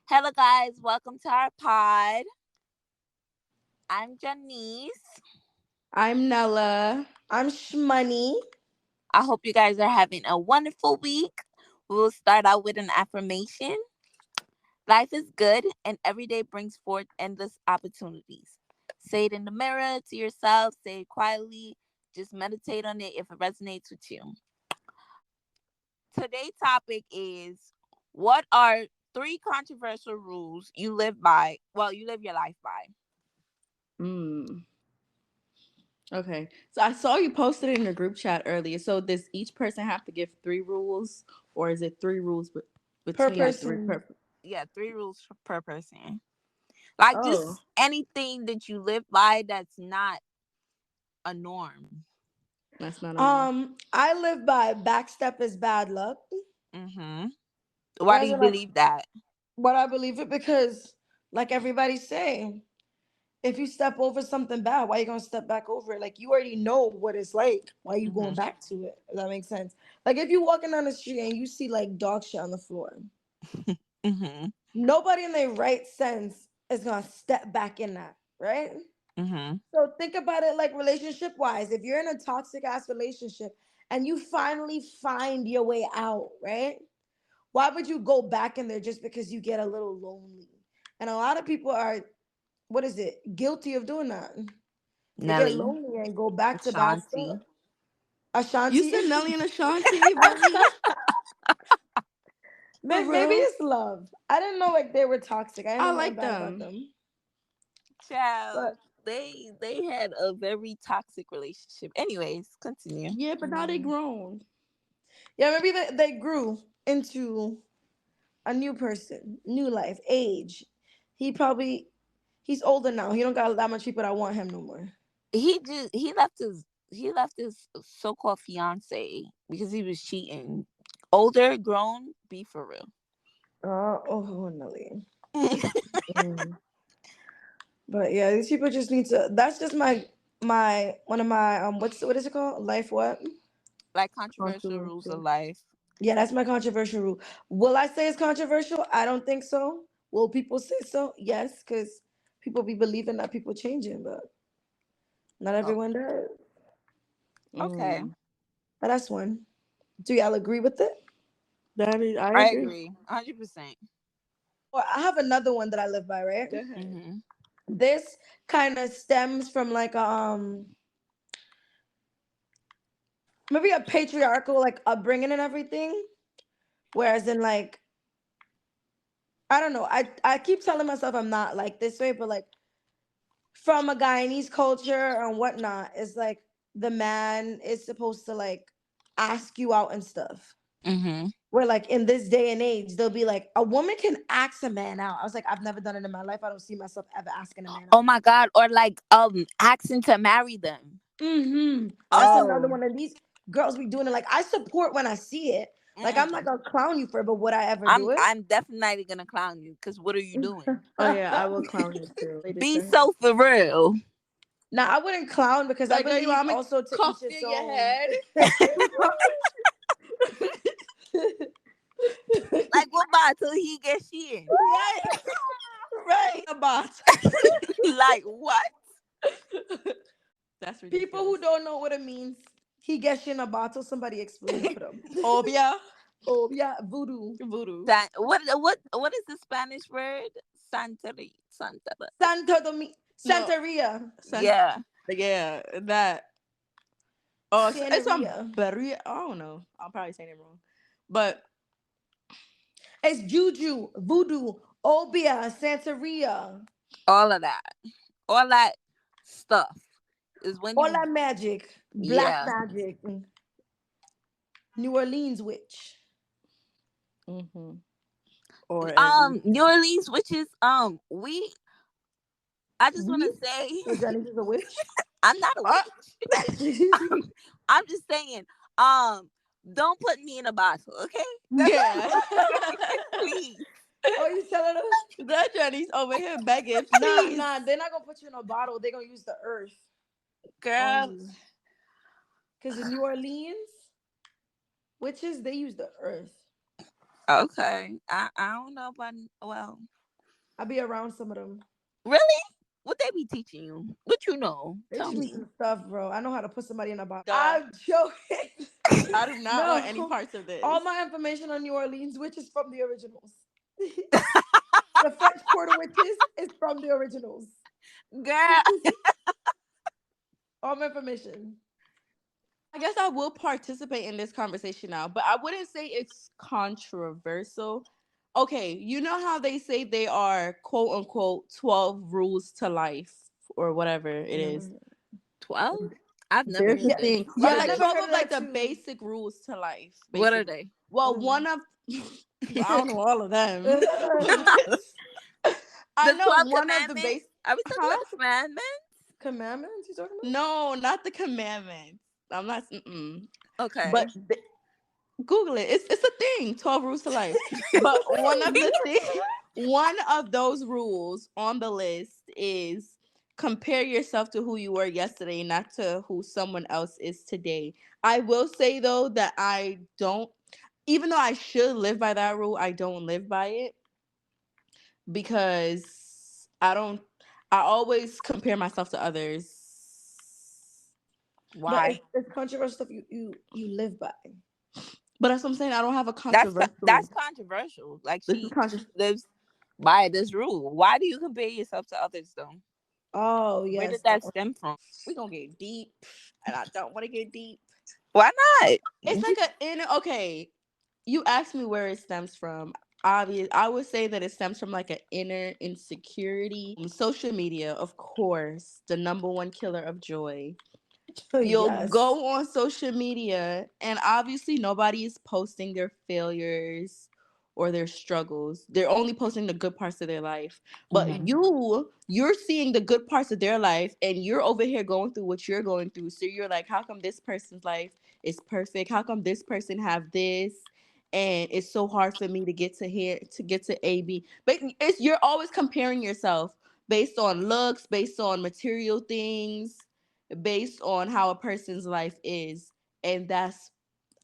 Hello, guys. Welcome to our pod. I'm Janice. I'm Nella. I'm Shmoney. I hope you guys are having a wonderful week. We'll start out with an affirmation. Life is good, and every day brings forth endless opportunities. Say it in the mirror to yourself, say it quietly. Just meditate on it if it resonates with you. Today's topic is what are three controversial rules you live by? Well, you live your life by. Mm. Okay. So I saw you posted it in the group chat earlier. So does each person have to give three rules, or is it three rules Per between the three? person. Yeah, three rules per person. Like Oh, just anything that you live by that's not a norm. that's not a no. I live by backstep is bad luck. Mm-hmm. Why do As you in, like, believe that? what I believe it because, like everybody's saying, if you step over something bad, why you gonna step back over it? Like you already know what it's like. Why you going Mm-hmm. back to it? If that makes sense. Like if you walking down the street and you see like dog shit on the floor, Mm-hmm. nobody in their right sense is gonna step back in that, right? Mm-hmm. So think about it like relationship wise. If you're in a toxic ass relationship and you finally find your way out, right? Why would you go back in there just because you get a little lonely? And a lot of people are, what is it, guilty of doing that. They get Nelly, lonely and go back to bad stuff. Shanti. You Ashanti, said Nelly and Ashanti, really? For maybe real? it's love. I didn't know like they were toxic. I didn't I know nothing like bad about them. them. Child, But they had a very toxic relationship. Anyways, continue. Yeah, but now they mm, grown. yeah, maybe they grew into a new person, new life, age. He probably he's older now. He don't got that much people that want him no more. He left his so-called fiance because he was cheating. Older, grown, be for real. Oh, Nelly. Mm. But yeah, these people just need to. That's just my one of my what is it called? Life what? Like controversial rules of Controversial. life. Yeah, that's my controversial rule. Will I say it's controversial? I don't think so. Will people say so? Yes, because people be believing that people changing, but not Oh, everyone does. okay. Mm. But that's one. Do y'all agree with it? That is, I I agree. agree. 100%. Or I have another one that I live by, right? Go ahead. Mm-hmm. This kind of stems from like maybe a patriarchal like upbringing and everything. Whereas in like I don't know, I keep telling myself I'm not like this way, but like from a Guyanese culture and whatnot, it's like the man is supposed to like ask you out and stuff. Mm-hmm. Where like in this day and age, they'll be like, a woman can ask a man out. I was like, I've never done it in my life. I don't see myself ever asking a man Oh out. my God. Or like asking to marry them. That's another Oh. one. And these girls be doing it. Like I support when I see it. Like I'm not Mm. gonna clown you for it, but would I ever I'm do it? I'm definitely gonna clown you because what are you doing? Oh yeah, I will clown you too. Be so for real. Now I wouldn't clown because I Like, you believe want me also to each coffee his in your own. head? Like what about till he gets in? Right, right. A bot. Like what? That's People ridiculous. who don't know what it means, he gets you in a bottle. Somebody explain it for them. Obia, Oh yeah, voodoo. voodoo. What is the Spanish word? Santa. Santo Domingo, No, Santeria, San- Yeah. yeah, that. Oh, it's a Santeria. berry. I don't know. I'm probably saying it wrong, but It's juju, voodoo, obia, Santeria. All of that. All that stuff is when All you that magic, black yeah. magic, New Orleans witch. hmm or at least New Orleans witches, we I just wanna We? say So Janice is a witch? I'm not a uh, witch. I'm just saying, um, don't put me in a bottle, okay? That's yeah. please. Oh, you telling us? That Jenny's over here begging, Nah, please. nah, they're not gonna put you in a bottle. They're gonna use the earth on Girl, you. Because in New Orleans, witches, they use the earth. Okay. I don't know about, well, I'll be around some of them. really? What they be teaching you? What you know? They Tell teach me me. some stuff, bro. I know how to put somebody in a box. Duh. I'm joking. I do not want any No, parts of this. all my information on New Orleans, which is from the originals. The French Quarter Witches is from the originals. Girl. All my information. I guess I will participate in this conversation now, but I wouldn't say it's controversial. Okay, you know how they say they are quote unquote 12 rules to life or whatever it is. 12? I've never There's heard a Yeah, this. thing. yeah, Or I like never 12 heard of of like that the too. basic rules to life. What are Basically. they? Well, What is one of I don't know all of them. I The know 12 one of the commandments? base. Are we talking Huh? about the commandments? Commandments you talking about? No, not the commandments. I'm not. Mm-mm. Okay. But Google it. It's a thing. 12 rules to life. But one of those rules on the list is compare yourself to who you were yesterday, not to who someone else is today. I will say though that I don't, even though I should live by that rule, I don't live by it because I always compare myself to others. But Why? it's controversial stuff you live by. But that's what I'm saying. I don't have a That's controversial. controversial. Like This is she controversial. lives by this rule. Why do you compare yourself to others though? Oh Where did yes. that stem from? We're gonna get deep, and I don't want to get deep. Why not? It's like a inner. Okay, you asked me where it stems from. Obvious, I would say that it stems from like an inner insecurity. Social media, of course, the number one killer of joy. You'll Yes. go on social media, and obviously nobody is posting their failures or their struggles. They're only posting the good parts of their life. But Mhm. you're seeing the good parts of their life, and you're over here going through what you're going through. So you're like, how come this person's life is perfect? How come this person have this? And it's so hard for me to get to here to get to AB. But it's you're always comparing yourself based on looks, based on material things, based on how a person's life is. And that's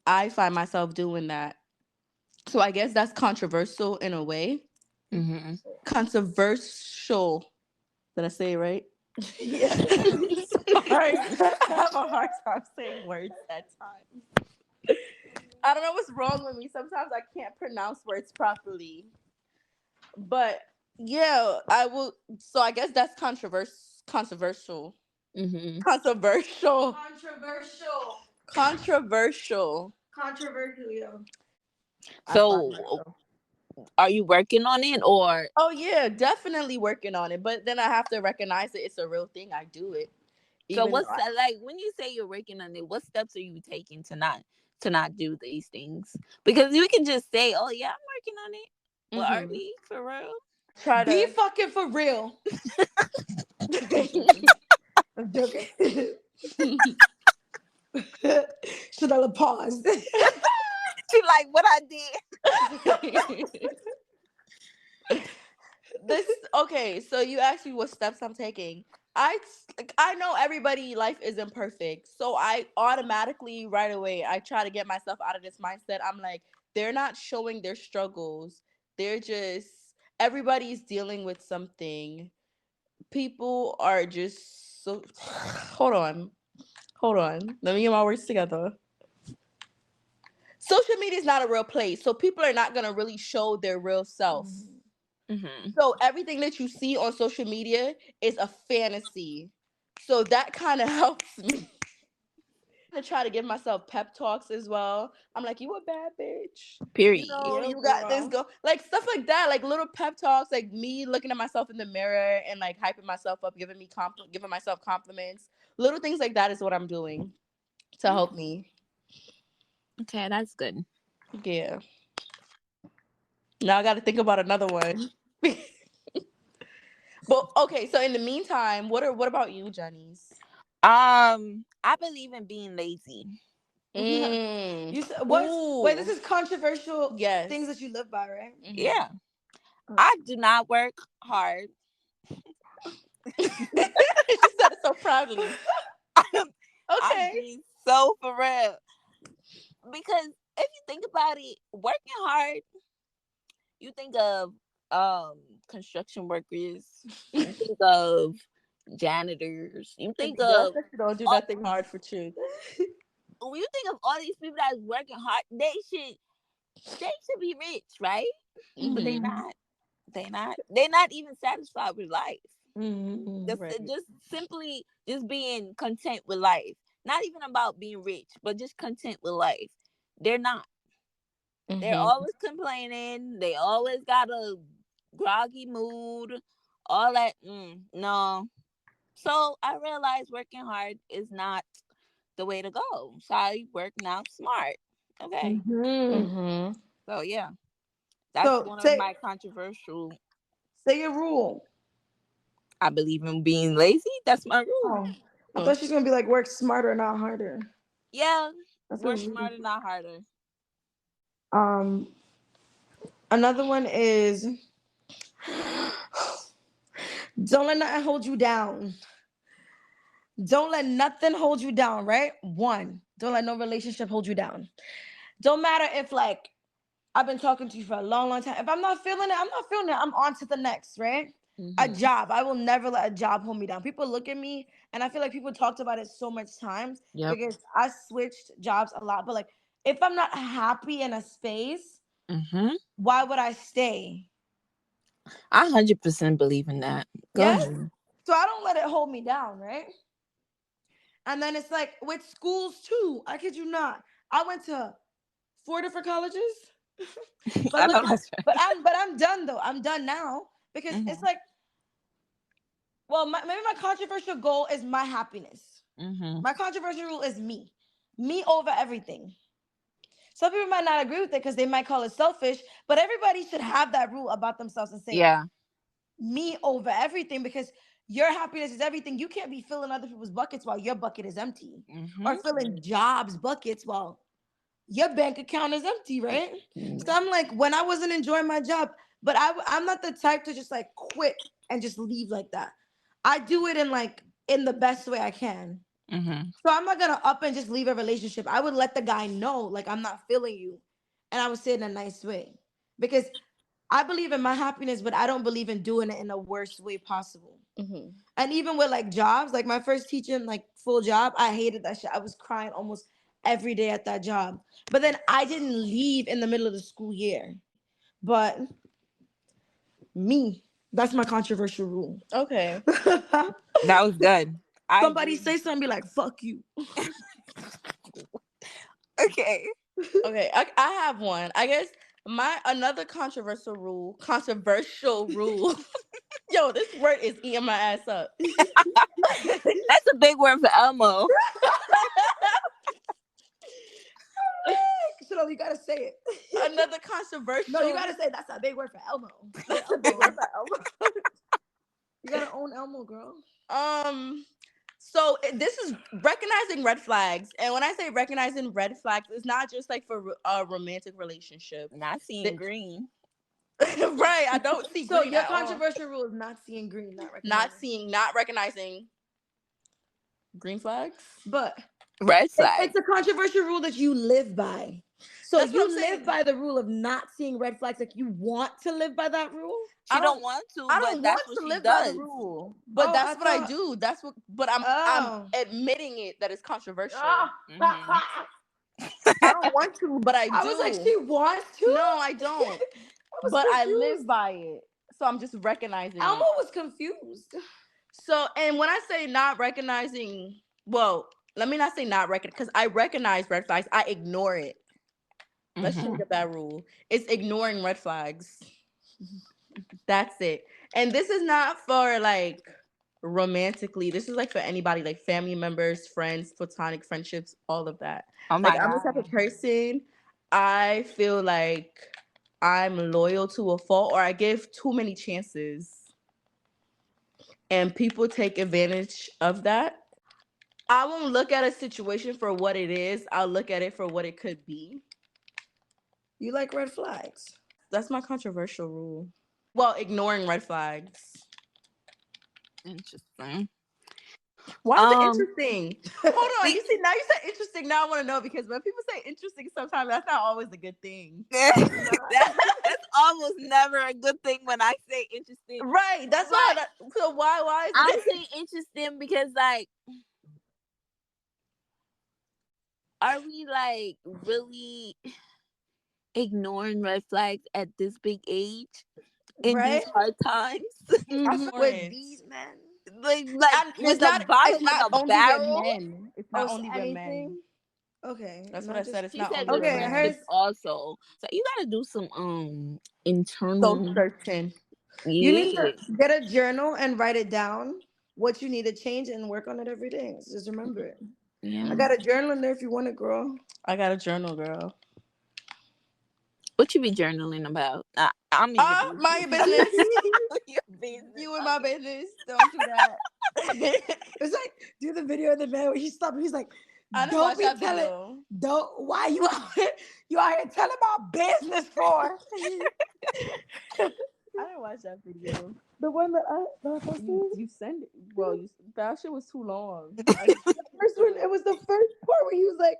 I find myself doing that. So I guess that's controversial in a way. Mhm. Controversial. Did I say it right? Yeah. Sorry. I have a hard time saying words at times. I don't know what's wrong with me. Sometimes I can't pronounce words properly. But yeah, I will. So I guess that's controversial. Mhm. Controversial. Controversial. Controversial. Controversial, yo. I find So, myself. are you working on it or Oh yeah, definitely working on it. But then I have to recognize that it's a real thing. I do it. so Even though what's that like when you say you're working on it, what steps are you taking to not do these things? Because you can just say, "Oh yeah, I'm working on it." But are mm-hmm. we for real? Try Be to fucking for real. I'm joking. Chanel paused. She like what I did. this okay, so you asked me what steps I'm taking. I know everybody life isn't perfect, so I automatically right away I try to get myself out of this mindset. I'm like, they're not showing their struggles, they're just everybody's dealing with something. People are just so hold on, let me get my words together. Social media is not a real place, so people are not going to really show their real self. Mhm. So everything that you see on social media is a fantasy. So that kind of helps me to try to give myself pep talks as well. I'm like, you a bad bitch. You Period. know, Yeah, you got this girl. go. Like stuff like that, like little pep talks, like me looking at myself in the mirror and like hyping myself up, giving myself compliments. Little things like that is what I'm doing to help me. Okay, that's good. Yeah. Now I got to think about another one. But okay, so in the meantime, what about you, Jenny's? I believe in being lazy. Mm. You said what? Wait, this Ooh. is controversial Yes. things that you live by, right? Mhm. Yeah. I do not work hard. She said it so proudly. I'm Okay. being so for real. Because if you think about it, working hard you think of construction workers, you think of janitors, you The think girls of that don't do all, nothing hard for truth. when you think of all these people that's working hard, they should be rich, right? But they Mm-hmm. Mhm. not. They're not even satisfied with life. Mhm. Just, Right. just simply just being content with life. Not even about being rich, but just content with life. They're not. They're Mm-hmm. always complaining. They always got a groggy mood. All that. No. So I realized working hard is not the way to go. So I work now smart. Okay. Mhm. Mm-hmm. So yeah, that's So one of say my controversial. say your rule. I believe in being lazy. That's my rule. Oh, I Oh, thought she was gonna be like work smarter, not harder. Yeah, That's a work rule. smarter, not harder. Um, another one is don't let nothing hold you down. Don't let nothing hold you down, right? One, don't let no relationship hold you down. Don't matter if like I've been talking to you for a long, long time. If I'm not feeling it, I'm not feeling it. I'm on to the next, right? A Mm-hmm. job. I will never let a job hold me down. People look at me, and I feel like people talked about it so much times Yep. because I switched jobs a lot. But like, if I'm not happy in a space, Mm-hmm. why would I stay? I 100% believe in that. Go Yes. ahead. So I don't let it hold me down, right? And then it's like with schools too. I kid you not. I went to 4 different colleges. But I look, know that's but I'm done though. I'm done now because right. it's like, well, maybe my controversial goal is my happiness. Mm-hmm. My controversial rule is me over everything. Some people might not agree with it because they might call it selfish, but everybody should have that rule about themselves and say Yeah. me over everything because your happiness is everything. You can't be filling other people's buckets while your bucket is empty, Mm-hmm. or filling jobs buckets while your bank account is empty, right? So I'm like, when I wasn't enjoying my job, but I'm not the type to just like quit and just leave like that. I do it in the best way I can. Mm-hmm. So I'm not gonna up and just leave a relationship. I would let the guy know like I'm not feeling you, and I would say it in a nice way because I believe in my happiness, but I don't believe in doing it in the worst way possible. mm-hmm. And even with like jobs, like my first teaching, like full job, I hated that shit. I was crying almost every day at that job. But then I didn't leave in the middle of the school year. But me, that's my controversial rule. Okay. That was good. I Somebody agree. say something, be like, fuck you. Okay. Okay. I have one. I guess my another controversial rule. Yo, this word is eating my ass up. That's a big word for Elmo. So you gotta say it. Another No, you controversial. gotta say that's a big word for Elmo. That's a big word for Elmo. You gotta own Elmo, girl. So this is recognizing red flags, and when I say recognizing red flags, it's not just like for a romantic relationship. Not seeing green. Right, I don't see So green your at all. controversial rule is not seeing green, not Not recognizing. seeing, not recognizing green flags. But Red flag. it's a controversial rule that you live by. So That's what you I'm live saying. by the rule of not seeing red flags. Like you want to live by that rule. She don't want to, I but don't want that's what to she live by the does. rule, but Oh, I that's what I thought. do. That's what. But I'm Oh. admitting it that it's controversial. Ah. Mm-hmm. I don't want to, but I I was like, do. she wants to. No, I don't. I was But I confused. live by it, so I'm just recognizing Elmo it. was confused. So, and when I say not recognizing, well, let me not say not recognize because I recognize red flags. I ignore it. Let's Mm-hmm. change up that rule. It's ignoring red flags. That's it. And this is not for like romantically. This is like for anybody, like family members, friends, platonic friendships, all of that. Oh Like my I'm the type god. of person, I feel like I'm loyal to a fault or I give too many chances. And people take advantage of that. I won't look at a situation for what it is. I'll look at it for what it could be. You like red flags? That's my controversial rule. Well, ignoring red flags. Interesting. Why is it Um, interesting? Hold on. be- You see, now you said interesting. Now I want to know because when people say interesting, sometimes that's not always a good thing. that's almost never a good thing when I say interesting. Right. That's why. So why is I'm it? saying interesting because, like, are we like really ignoring red flags at this big age in these Right? hard times? With these men. like And with the bottom It's not of the only with barrel. men. It's Oh, not only with men. anything? Okay. That's what I Not said. just It's She not said only with with okay, hers. men. friendships also. So you gotta do some So internal. certain. You need Yeah. to get a journal and write it down what you need to change and work on it every day. So just remember it. I Yeah. got a journal in there if you want it, girl. I got a journal, girl. What you be journaling about? I'm in your Mind your business. business. Your business. You in my business. Don't do that. It's like do the video of the man where he stopped and he's like, I didn't don't watch be that telling video. don't why you out here you out here telling my business for I didn't watch that video. the one that I posted. You send it. Well, that shit was too long. The first one, it was the first part where he was like,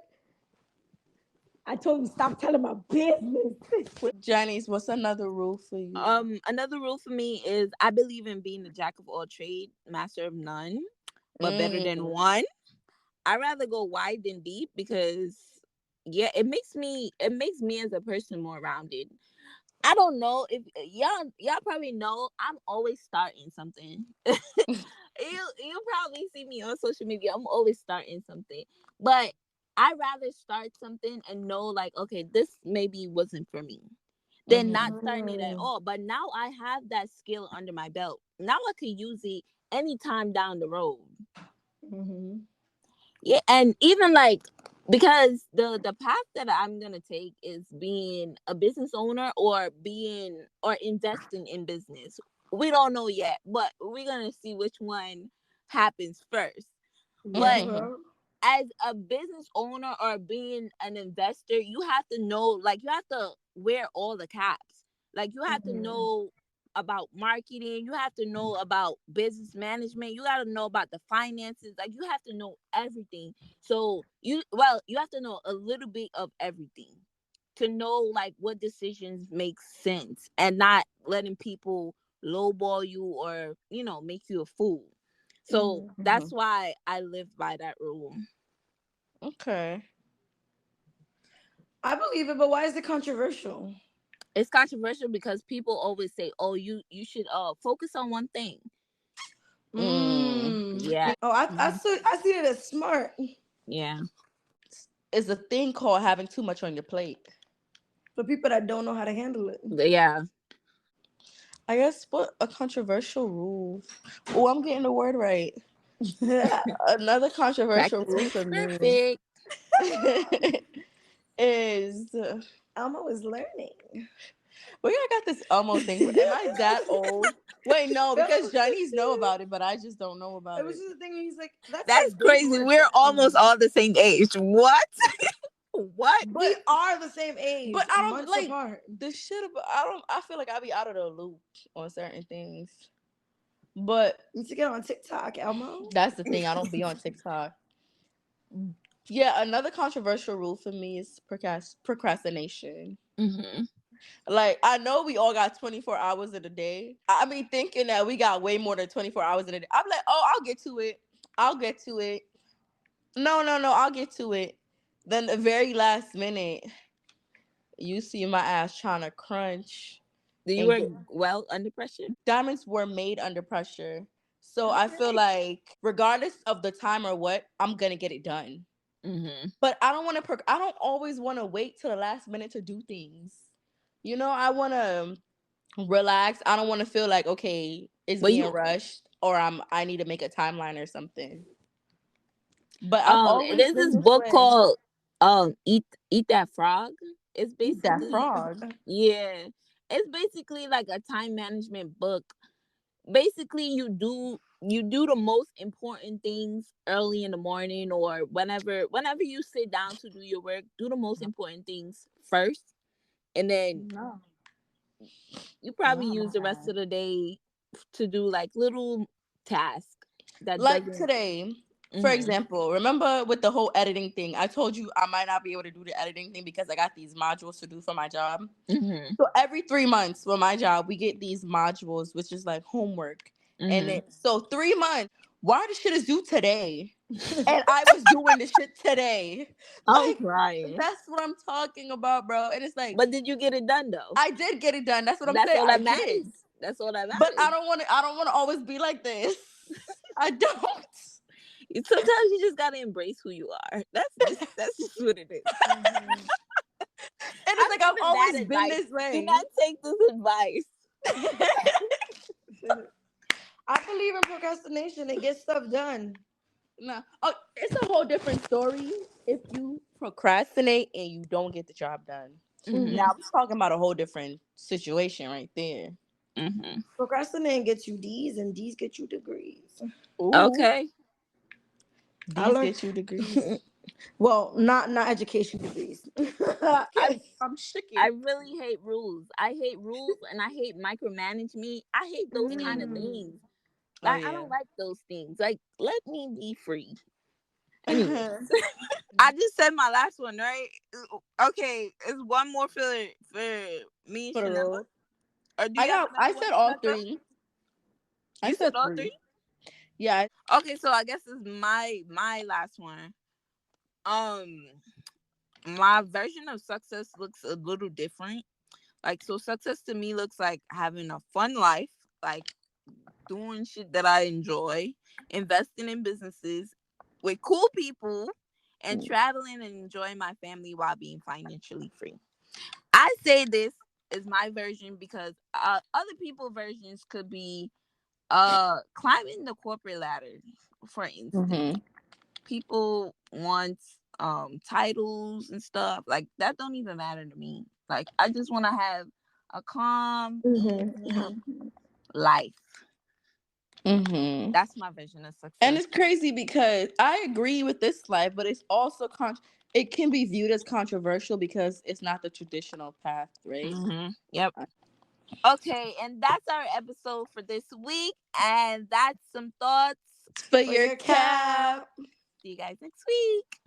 I told him stop telling my business. Janice, what's another rule for you? Another rule for me is I believe in being a jack of all trades, master of none, but better than one. I rather go wide than deep because yeah, it makes me as a person more rounded. I don't know if y'all probably know I'm always starting something. You probably see me on social media. I'm always starting something, but I rather start something and know like, okay, this maybe wasn't for me, than not starting it at all. But now I have that skill under my belt. Now I can use it anytime down the road. Mm-hmm. Yeah, and even like because the path that I'm gonna take is being a business owner or investing in business. We don't know yet, but we're gonna see which one happens first. Yeah, But Mm-hmm. as a business owner or being an investor, you have to know, like, you have to wear all the caps. Like, you have to Mhm. know about marketing, you have to know about business management, you got to know about the finances, like, you have to know everything. So, you have to know a little bit of everything to know, like, what decisions make sense and not letting people lowball you or, make you a fool. So, Mm-hmm. that's why I live by that rule. Okay. I believe it, but why is it controversial? It's controversial because people always say, "Oh, you should focus on one thing." Mm. Yeah, Oh, I see it as smart yeah. It's a thing called having too much on your plate. for people that don't know how to handle it. Yeah. I guess what a controversial rule. Oh, I'm getting the word right. Another controversial Practice rule makes for me perfect. is Elmo is learning. well, I got this Elmo thing. Am I that old? Wait, no, because Johnny's know about it, but I just don't know about It was it. just a thing. He's like, that's That's a big crazy. word We're for almost Elmo. all the same age. What? What? We But are the same age, I don't months like apart. the shit about. I don't. I feel like I be out of the loop on certain things. But You need to get on TikTok, Elmo. that's the thing. I don't be on TikTok. Yeah, another controversial rule for me is procrastination. Mm-hmm. Like, I know we all got 24 hours in a day. I be thinking that we got way more than 24 hours in a day. I'm like, oh, I'll get to it. I'll get to it. No, no, no, I'll get to it. Then the very last minute, you see my ass trying to crunch Do you and work get well under pressure? diamonds were made under pressure. So I feel Okay. like regardless of the time or what, I'm gonna get it done. Mm-hmm. But I don't want to. I don't always want to wait till the last minute to do things. I want to relax. I don't want to feel like okay, it's But being you rushed or I need to make a timeline or something. But I've always there's been this this book way. called Eat That Frog. It's Eat that basically, frog. yeah. It's basically like a time management book. Basically, you do the most important things early in the morning or whenever you sit down to do your work. Do the most important things first, and then No, you probably no, use my the rest bad. of the day to do like little tasks. that Like doesn't. today, for Mhm. example, remember with the whole editing thing, I told you I might not be able to do the editing thing because I got these modules to do for my job. Mhm. So every 3 months for my job, we get these modules, which is like homework. And Mhm. then, so 3 months, why the shit is due today? And I was doing the shit today. I'm Like, crying. that's what I'm talking about, bro. And it's like, But did you get it done though? I did get it done. That's what I'm That's saying. all I that did. matters. That's all that But matters. I don't want to always be like this. I don't. Sometimes you just gotta embrace who you are. That's just what it is. Mhm. And it's like I've giving always bad been advice. this way. Do not take this advice. I believe in procrastination. It gets stuff done. No. Oh, it's a whole different story if you procrastinate and you don't get the job done. Mhm. Now I'm talking about a whole different situation right there. Mhm. Procrastinating gets you D's, and D's get you degrees. Ooh, Okay. I these learned. get you degrees. Well, not education degrees. I'm shook. I really hate rules. I hate rules and I hate micromanagement. I hate those kind of Mm. things. Oh Like I yeah. don't like those things. Like let me be free. Anyways, I just said my last one, right? Okay, is one more for me and For the Shanella? road. Or do you have I another one, said all Becca? three. I You said said all three. three? Yeah. Okay, so I guess this is my last one. Um my version of success looks a little different. Like so success to me looks like having a fun life, like doing shit that I enjoy, investing in businesses with cool people, and traveling and enjoying my family while being financially free. I say this is my version because other people's versions could be climbing the corporate ladder, for instance. Mm-hmm. People want titles and stuff. Like that don't even matter to me. Like I just want to have a calm, easy life. Mm-hmm. That's my vision of And success. it's crazy because I agree with this life, but it's also it can be viewed as controversial because it's not the traditional path, right? Yep. Okay, and that's our episode for this week. And that's some thoughts. For For your your cap. cap. See you guys next week.